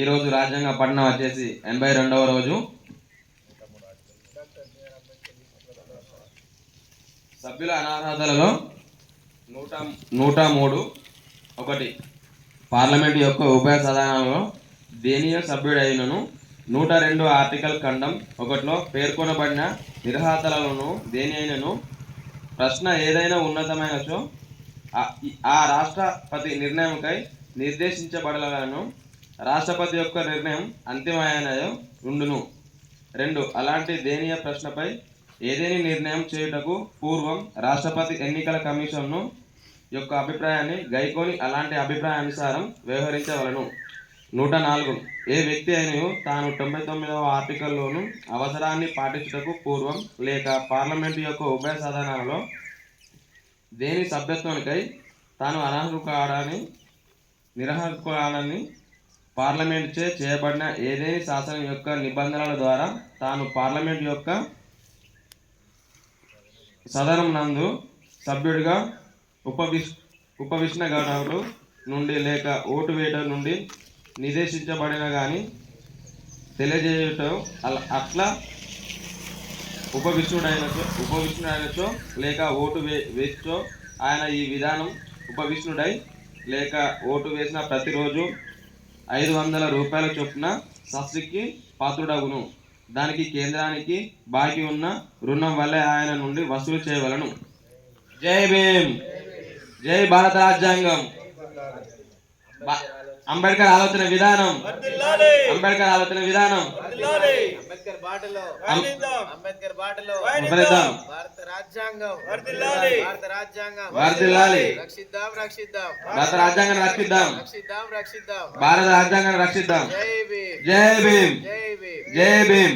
ఈరోజు రాజ్యాంగ పఠనం వచ్చేసి 82వ రోజు. సభ్యుల అనర్హతలలో 103. 1. పార్లమెంటు యొక్క ఉభయ సదనాలలో దేనియ సభ్యుడైనను 102 ఆర్టికల్ ఖండం 1లో పేర్కొనబడిన నిరర్హతలను దేని అయినను ప్రశ్న ఏదైనా ఉన్నతమైనచో ఆ రాష్ట్రపతి నిర్ణయంకై నిర్దేశించబడలను. రాష్ట్రపతి యొక్క నిర్ణయం అంతిమమైనదో ఉండును. 2. అలాంటి దేనియ ప్రశ్నపై ఏదేని నిర్ణయం చేయుటకు పూర్వం రాష్ట్రపతి ఎన్నికల కమిషన్ను యొక్క అభిప్రాయాన్ని గైకొని అలాంటి అభిప్రాయానుసారం వ్యవహరించవలను. 104. ఏ వ్యక్తి అయినయో తాను 99వ ఆర్టికల్లోను అవసరాన్ని పాటించుటకు పూర్వం లేక పార్లమెంటు యొక్క ఉభయ సదనాలలో దేని సభ్యత్వానికై తాను నిరర్హుకాడని పార్లమెంటుచే చేయబడిన ఏదేని శాసనం యొక్క నిబంధనల ద్వారా తాను పార్లమెంటు యొక్క సదనం నందు సభ్యుడిగా ఉపవిష్ణగడు నుండి లేక ఓటు వేయడం నుండి నిర్దేశించబడిన కానీ తెలియజేయటం అట్లా ఉపవిష్ణుడైనచో లేక ఓటు వేచో ఆయన ఈ విధానం ఉపవిష్ణుడై లేక ఓటు వేసిన ప్రతిరోజు 500 రూపాయల చొప్పున సబ్సిడీకి పాత్రుడగును. దానికి కేంద్రానికి బాకీ ఉన్న రుణం వల్లే ఆయన నుండి వసూలు చేయవలను. జై భీమ్. జై భారత రాజ్యాంగం. అంబేద్కర్ ఆలోచన విధానం. అంబేద్కర్ ఆలోచన విధానం. అంబేద్కర్ బాటలో భారత రాజ్యాంగం. భారత రాజ్యాంగం రక్షిద్దాం రక్షిద్దాం. భారత రాజ్యాంగాన్ని రక్షిద్దాం. రక్షిద్దాం రక్షిద్దాం. భారత రాజ్యాంగాన్ని రక్షిద్దాం. జై భీమ్. జై భీమ్. జై భీమ్. జై భీమ్.